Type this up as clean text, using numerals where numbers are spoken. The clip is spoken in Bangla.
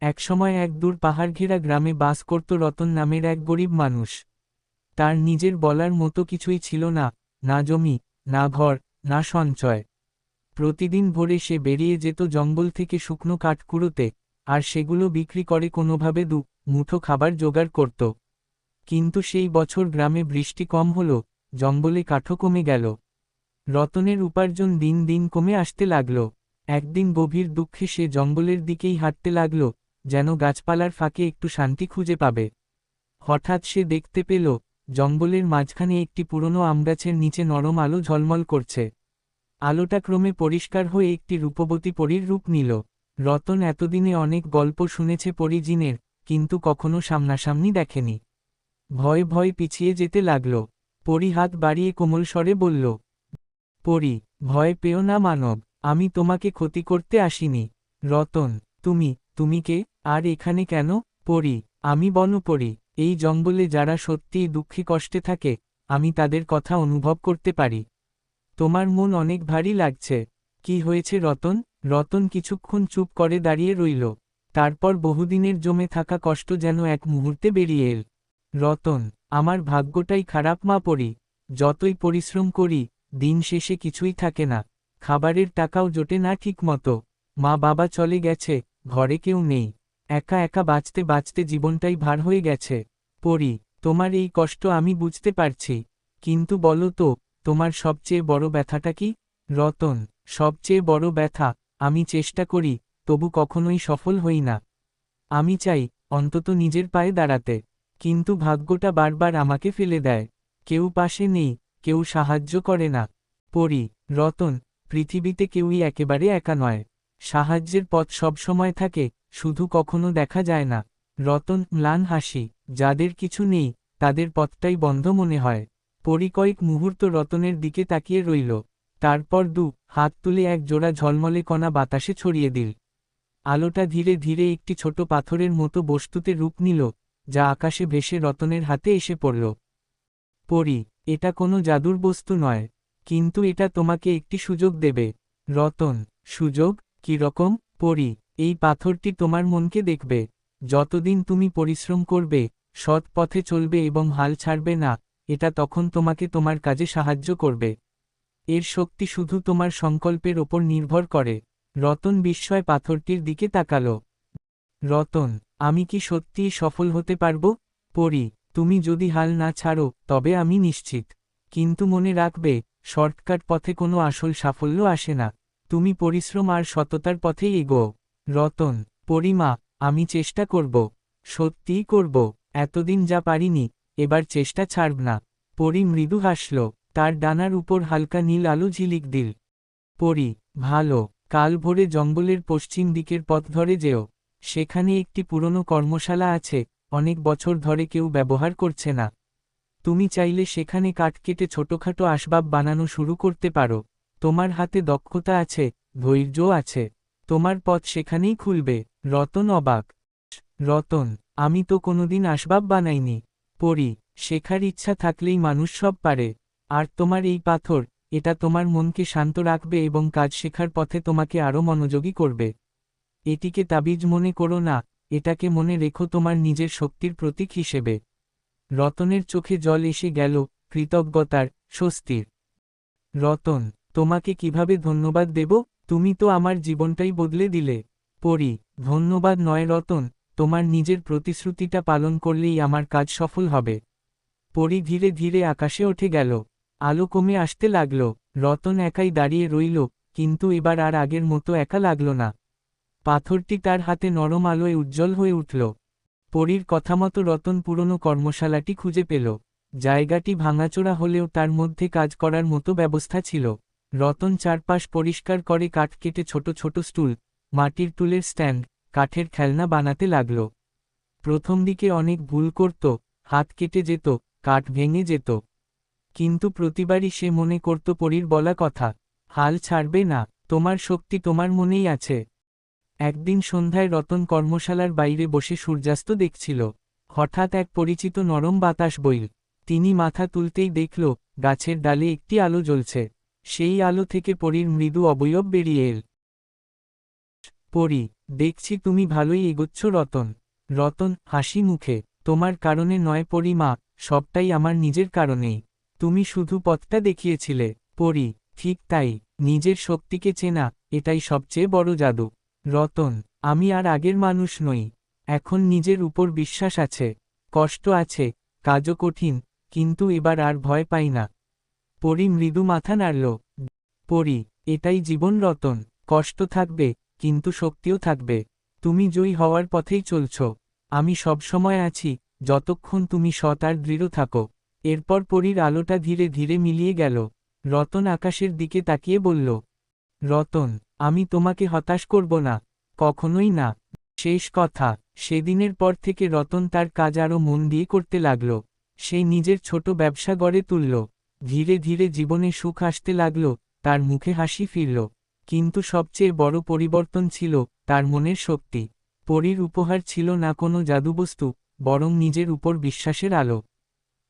একসময় এক দূর পাহাড়ঘেরা গ্রামে বাস করত রতন নামের এক গরিব মানুষ। তার নিজের বলার মতো কিছুই ছিল না, না জমি, না ঘর, না সঞ্চয়। প্রতিদিন ভোরে সে বেরিয়ে যেত জঙ্গল থেকে শুকনো কাঠ কুড়োতে, আর সেগুলো বিক্রি করে কোনোভাবে মুঠো খাবার জোগাড় করত। কিন্তু সেই বছর গ্রামে বৃষ্টি কম হলো, জঙ্গলে কাঠও কমে গেল। রতনের উপার্জন দিন দিন কমে আসতে লাগল। একদিন গভীর দুঃখে সে জঙ্গলের দিকেই হাঁটতে লাগল, যেন গাছপালার ফাঁকে একটু শান্তি খুঁজে পাবে। হঠাৎ সে দেখতে পেল, জঙ্গলের মাঝখানে একটি পুরনো আমগাছের নিচে নরম আলো ঝলমল করছে। আলোটা ক্রমে পরিষ্কার হয়ে একটি রূপবতী পরীর রূপ নিল। রতন এতদিনে অনেক গল্প শুনেছে পরী জিনের, কিন্তু কখনো সামনাসামনি দেখেনি। ভয় ভয় পিছিয়ে যেতে লাগল। পরী হাত বাড়িয়ে কোমল স্বরে বলল, পরী, ভয় পেও না মানব, আমি তোমাকে ক্ষতি করতে আসিনি। রতন, তুমি তুমি কে, আর এখানে কেন? পরী, আমি বনপরী। এই জঙ্গলে যারা সত্যিই দুঃখী কষ্টে থাকে, আমি তাদের কথা অনুভব করতে পারি। তোমার মন অনেক ভারী লাগছে। কি হয়েছে রতন? রতন কিছুক্ষণ চুপ করে দাঁড়িয়ে রইল। তারপর বহুদিনের জমে থাকা কষ্ট যেন এক মুহূর্তে বেরিয়ে এল। রতন, আমার ভাগ্যটাই খারাপ মা পরী। যতই পরিশ্রম করি, দিন শেষে কিছুই থাকে না। খাবারের টাকাও জোটে না ঠিক মতো। মা বাবা চলে গেছে, ঘরে কেউ নেই। একা একা বাঁচতে বাঁচতে জীবনটাই ভার হয়ে গেছে। পরী, তোমার এই কষ্ট আমি বুঝতে পারছি। কিন্তু বলো তো, তোমার সবচেয়ে বড় ব্যথাটা কি? রতন, সবচেয়ে বড় ব্যথা, আমি চেষ্টা করি, তবু কখনোই সফল হই না। আমি চাই, অন্তত নিজের পায়ে দাঁড়াতে। কিন্তু ভাগ্যটা বারবার আমাকে ফেলে দেয়। কেউ পাশে নেই, কেউ সাহায্য করে না। পরী, রতন, পৃথিবীতে কেউই একেবারে একা নয়। সাহায্যের পথ সবসময় থাকে, শুধু কখনো দেখা যায় না। রতন ম্লান হাসি, যাদের কিছু নেই, তাদের পথটাই বন্ধ মনে হয়। পরী কয়েক মুহূর্ত রতনের দিকে তাকিয়ে রইল। তারপর হাত তুলে এক জোড়া ঝলমলে কণা বাতাসে ছড়িয়ে দিল। আলোটা ধীরে ধীরে একটি ছোট পাথরের মতো বস্তুতে রূপ নিল, যা আকাশে ভেসে রতনের হাতে এসে পড়ল। পরী, এটা কোনো জাদুর বস্তু নয়, কিন্তু এটা তোমাকে একটি সুযোগ দেবে। রতন, সুযোগ? কী রকম? পরী, এই পাথরটি তোমার মনকে দেখবে। যতদিন তুমি পরিশ্রম করবে, সৎ পথে চলবে এবং হাল ছাড়বে না, এটা তখন তোমাকে তোমার কাজে সাহায্য করবে। এর শক্তি শুধু তোমার সংকল্পের ওপর নির্ভর করে। রতন বিস্ময় পাথরটির দিকে তাকাল। রতন, আমি কি সত্যিই সফল হতে পারব? পরী, তুমি যদি হাল না ছাড়ো, তবে আমি নিশ্চিত। কিন্তু মনে রাখবে, শর্টকাট পথে কোনো আসল সাফল্য আসে না। তুমি পরিশ্রম আর সততার পথেই এগোও। রতন, পরীমা, আমি চেষ্টা করব। সত্যিই করব। এতদিন যা পারিনি, এবার চেষ্টা ছাড়ব না। পরী মৃদু হাসল, তার ডানার উপর হালকা নীল আলো ঝিলিক দিল। পরী, ভালো, কাল ভোরে জঙ্গলের পশ্চিম দিকের পথ ধরে যেও। সেখানে একটি পুরনো কর্মশালা আছে, অনেক বছর ধরে কেউ ব্যবহার করছে না। তুমি চাইলে সেখানে কাঠ কেটে ছোটখাটো আসবাব বানানো শুরু করতে পারো। তোমার হাতে দক্ষতা আছে, ধৈর্যও আছে। তোমার পথ সেখানেই খুলবে। রতন অবাক। রতন, আমি তো কোনোদিন আসবাব বানাইনি। পরী, শেখার ইচ্ছা থাকলেই মানুষ সব পারে। আর তোমার এই পাথর, এটা তোমার মনকে শান্ত রাখবে এবং কাজ শেখার পথে তোমাকে আরও মনোযোগী করবে। এটিকে তাবিজ মনে করো না, এটাকে মনে রেখো তোমার নিজের শক্তির প্রতীক হিসেবে। রতনের চোখে জল এসে গেল, কৃতজ্ঞতার, স্বস্তির। রতন, তোমাকে কিভাবে ধন্যবাদ দেব? তুমি তো আমার জীবনটাই বদলে দিলে। পরী, ধন্যবাদ নয় রতন, তোমার নিজের প্রতিশ্রুতিটা পালন করলেই আমার কাজ সফল হবে। পরী ধীরে ধীরে আকাশে উঠে গেল। আলো কমে আসতে লাগল। রতন একাই দাঁড়িয়ে রইল, কিন্তু এবার আর আগের মতো একা লাগল না। পাথরটি তার হাতে নরম আলোয় উজ্জ্বল হয়ে উঠল। পরীর কথামতো রতন পুরনো কর্মশালাটি খুঁজে পেল। জায়গাটি ভাঙাচোরা হলেও তার মধ্যে কাজ করার মতো ব্যবস্থা ছিল। রতন চারপাশ পরিষ্কার করে কাঠ কেটে ছোট ছোট স্টুল, মাটির টুলের স্ট্যান্ড, কাঠের খেলনা বানাতে লাগল। প্রথম দিকে অনেক ভুল করত, হাত কেটে যেত, কাঠ ভেঙে যেত। কিন্তু প্রতিবারই সে মনে করত পরীর বলা কথা, হাল ছাড়বে না, তোমার শক্তি তোমার মনেই আছে। একদিন সন্ধ্যায় রতন কর্মশালার বাইরে বসে সূর্যাস্ত দেখছিল। হঠাৎ এক পরিচিত নরম বাতাস বইল। তিনি মাথা তুলতেই দেখল, গাছের ডালে একটি আলো জ্বলছে। সেই আলো থেকে পরীর মৃদু অবয়ব বেরিয়ে এল। পরী, দেখছি তুমি ভালোই এগোচ্ছ রতন। রতন হাসি মুখে, তোমার কারণে নয় পরি মা, সবটাই আমার নিজের কারণেই। তুমি শুধু পথটা দেখিয়েছিলে। পরি, ঠিক তাই, নিজের শক্তিকে চেনা, এটাই সবচেয়ে বড় জাদু। রতন, আমি আর আগের মানুষ নই। এখন নিজের উপর বিশ্বাস আছে। কষ্ট আছে, কাজও কঠিন, কিন্তু এবার আর ভয় পাই না। পরি মৃদু মাথা নাড়ল। পরি, এটাই জীবন রতন, কষ্ট থাকবে, কিন্তু শক্তিও থাকবে। তুমি জয়ী হওয়ার পথেই চলছ। আমি সবসময় আছি, যতক্ষণ তুমি সৎ আর দৃঢ় থাকো। এরপর পরীর আলোটা ধীরে ধীরে মিলিয়ে গেল। রতন আকাশের দিকে তাকিয়ে বলল, রতন, আমি তোমাকে হতাশ করব না, কখনোই না। শেষ কথা। সেদিনের পর থেকে রতন তার কাজ আরও মন দিয়ে করতে লাগল। সে নিজের ছোট ব্যবসা গড়ে তুলল। ধীরে ধীরে জীবনে সুখ আসতে লাগল, তার মুখে হাসি ফিরল। কিন্তু সবচেয়ে বড় পরিবর্তন ছিল তার মনের শক্তি। পরীর উপহার ছিল না কোনো জাদুবস্তু, বরং নিজের উপর বিশ্বাসের আলো।